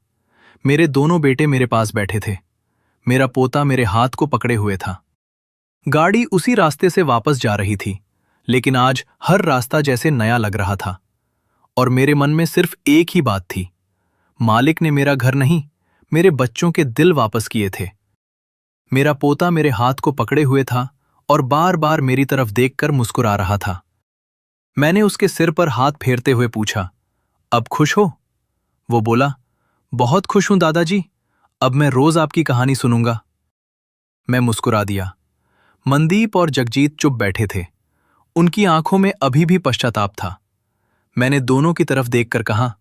मेरे दोनों बेटे मेरे पास बैठे थे। मेरा पोता मेरे हाथ को पकड़े हुए था। गाड़ी उसी रास्ते से वापस जा रही थी, लेकिन आज हर रास्ता जैसे नया लग रहा था। और मेरे मन में सिर्फ एक ही बात थी, मालिक ने मेरा घर नहीं, मेरे बच्चों के दिल वापस किए थे। मेरा पोता मेरे हाथ को पकड़े हुए था और बार बार मेरी तरफ देखकर मुस्कुरा रहा था। मैंने उसके सिर पर हाथ फेरते हुए पूछा, अब खुश हो? वो बोला, बहुत खुश हूं दादाजी, अब मैं रोज आपकी कहानी सुनूंगा। मैं मुस्कुरा दिया। मनदीप और जगजीत चुप बैठे थे। उनकी आंखों में अभी भी पश्चाताप था। मैंने दोनों की तरफ देखकर कहा,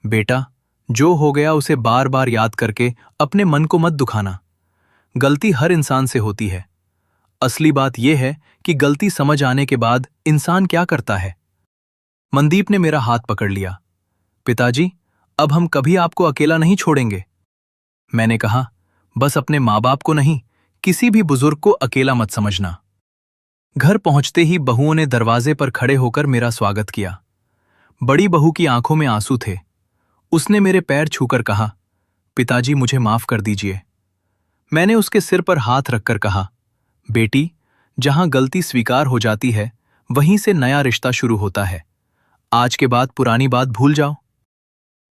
बेटा, जो हो गया उसे बार बार याद करके अपने मन को मत दुखाना। गलती हर इंसान से होती है। असली बात यह है कि गलती समझ आने के बाद इंसान क्या करता है। मनदीप ने मेरा हाथ पकड़ लिया। पिताजी, अब हम कभी आपको अकेला नहीं छोड़ेंगे। मैंने कहा, बस अपने माँ बाप को नहीं, किसी भी बुजुर्ग को अकेला मत समझना। घर पहुंचते ही बहुओं ने दरवाजे पर खड़े होकर मेरा स्वागत किया। बड़ी बहू की आंखों में आंसू थे। उसने मेरे पैर छूकर कहा, पिताजी मुझे माफ कर दीजिए। मैंने उसके सिर पर हाथ रखकर कहा, बेटी, जहां गलती स्वीकार हो जाती है वहीं से नया रिश्ता शुरू होता है। आज के बाद पुरानी बात भूल जाओ।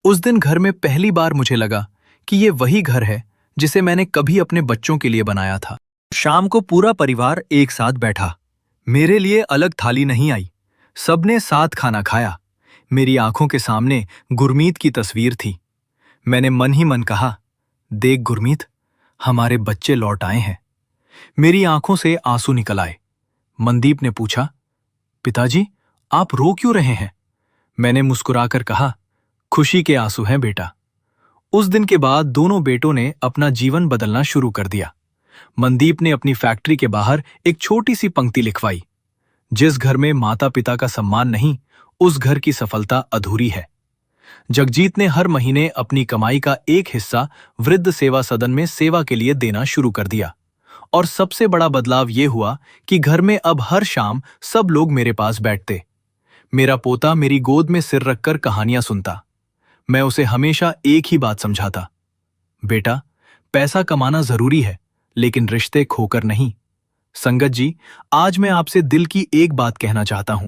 उस दिन घर में पहली बार मुझे लगा कि ये वही घर है जिसे मैंने कभी अपने बच्चों के लिए बनाया था। शाम को पूरा परिवार एक साथ बैठा। मेरे लिए अलग थाली नहीं आई। सबने साथ खाना खाया। मेरी आंखों के सामने गुरमीत की तस्वीर थी। मैंने मन ही मन कहा, देख गुरमीत, हमारे बच्चे लौट आए हैं। मेरी आंखों से आंसू निकल आए। मनदीप ने पूछा, पिताजी, आप रो क्यों रहे हैं? मैंने मुस्कुराकर कहा, खुशी के आंसू हैं बेटा। उस दिन के बाद दोनों बेटों ने अपना जीवन बदलना शुरू कर दिया। मनदीप ने अपनी फैक्ट्री के बाहर एक छोटी सी पंक्ति लिखवाई, जिस घर में माता पिता का सम्मान नहीं, उस घर की सफलता अधूरी है। जगजीत ने हर महीने अपनी कमाई का एक हिस्सा वृद्ध सेवा सदन में सेवा के लिए देना शुरू कर दिया। और सबसे बड़ा बदलाव यह हुआ कि घर में अब हर शाम सब लोग मेरे पास बैठते। मेरा पोता मेरी गोद में सिर रखकर कहानियां सुनता। मैं उसे हमेशा एक ही बात समझाता, बेटा, पैसा कमाना जरूरी है, लेकिन रिश्ते खोकर नहीं। संगत जी, आज मैं आपसे दिल की एक बात कहना चाहता हूं।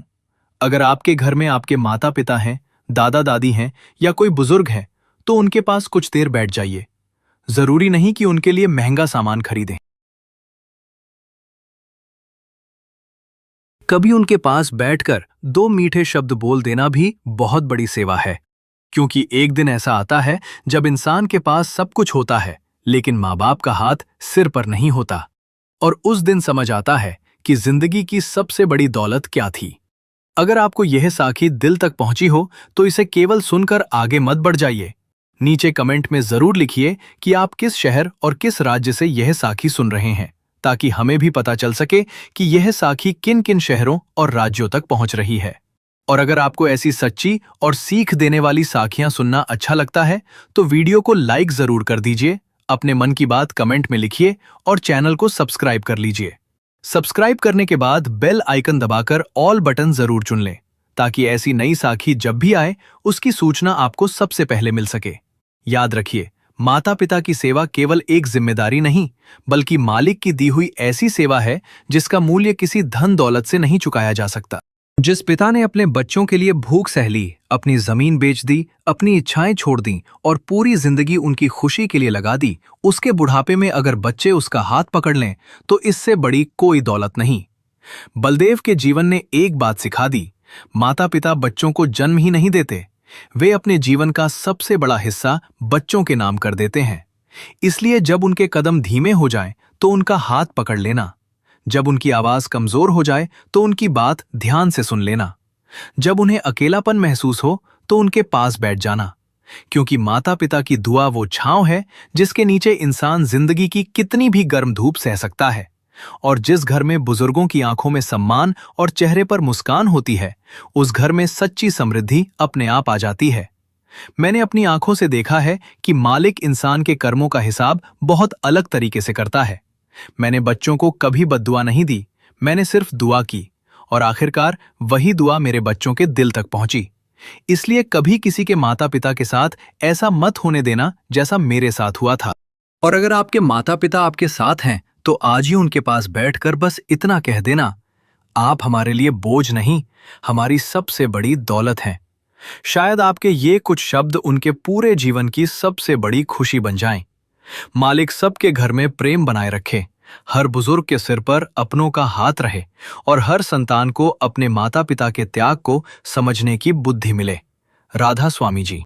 अगर आपके घर में आपके माता पिता हैं, दादा दादी हैं या कोई बुजुर्ग है, तो उनके पास कुछ देर बैठ जाइए। जरूरी नहीं कि उनके लिए महंगा सामान खरीदें। कभी उनके पास बैठकर 2 मीठे शब्द बोल देना भी बहुत बड़ी सेवा है। क्योंकि एक दिन ऐसा आता है जब इंसान के पास सब कुछ होता है, लेकिन माँ बाप का हाथ सिर पर नहीं होता। और उस दिन समझ आता है कि जिंदगी की सबसे बड़ी दौलत क्या थी। अगर आपको यह साखी दिल तक पहुंची हो तो इसे केवल सुनकर आगे मत बढ़ जाइए। नीचे कमेंट में जरूर लिखिए कि आप किस शहर और किस राज्य से यह साखी सुन रहे हैं, ताकि हमें भी पता चल सके कि यह साखी किन किन शहरों और राज्यों तक पहुंच रही है। और अगर आपको ऐसी सच्ची और सीख देने वाली साखियां सुनना अच्छा लगता है तो वीडियो को लाइक जरूर कर दीजिए, अपने मन की बात कमेंट में लिखिए और चैनल को सब्सक्राइब कर लीजिए। सब्सक्राइब करने के बाद बेल आइकन दबाकर ऑल बटन जरूर चुन लें, ताकि ऐसी नई साखी जब भी आए उसकी सूचना आपको सबसे पहले मिल सके। याद रखिए, माता पिता की सेवा केवल एक जिम्मेदारी नहीं, बल्कि मालिक की दी हुई ऐसी सेवा है जिसका मूल्य किसी धन दौलत से नहीं चुकाया जा सकता। जिस पिता ने अपने बच्चों के लिए भूख सह ली, अपनी जमीन बेच दी, अपनी इच्छाएं छोड़ दी और पूरी जिंदगी उनकी खुशी के लिए लगा दी, उसके बुढ़ापे में अगर बच्चे उसका हाथ पकड़ लें तो इससे बड़ी कोई दौलत नहीं। बलदेव के जीवन ने एक बात सिखा दी, माता पिता बच्चों को जन्म ही नहीं देते, वे अपने जीवन का सबसे बड़ा हिस्सा बच्चों के नाम कर देते हैं। इसलिए जब उनके कदम धीमे हो जाएं तो उनका हाथ पकड़ लेना। जब उनकी आवाज कमजोर हो जाए तो उनकी बात ध्यान से सुन लेना। जब उन्हें अकेलापन महसूस हो तो उनके पास बैठ जाना, क्योंकि माता पिता की दुआ वो छांव है जिसके नीचे इंसान जिंदगी की कितनी भी गर्म धूप सह सकता है। और जिस घर में बुजुर्गों की आंखों में सम्मान और चेहरे पर मुस्कान होती है, उस घर में सच्ची समृद्धि अपने आप आ जाती है। मैंने अपनी आंखों से देखा है कि मालिक इंसान के कर्मों का हिसाब बहुत अलग तरीके से करता है। मैंने बच्चों को कभी बद्दुआ नहीं दी, मैंने सिर्फ दुआ की, और आखिरकार वही दुआ मेरे बच्चों के दिल तक पहुंची। इसलिए कभी किसी के माता पिता के साथ ऐसा मत होने देना जैसा मेरे साथ हुआ था। और अगर आपके माता पिता आपके साथ हैं तो आज ही उनके पास बैठकर बस इतना कह देना, आप हमारे लिए बोझ नहीं, हमारी सबसे बड़ी दौलत हैं। शायद आपके ये कुछ शब्द उनके पूरे जीवन की सबसे बड़ी खुशी बन जाएं। मालिक सबके घर में प्रेम बनाए रखे, हर बुजुर्ग के सिर पर अपनों का हाथ रहे और हर संतान को अपने माता पिता के त्याग को समझने की बुद्धि मिले। राधा स्वामी जी।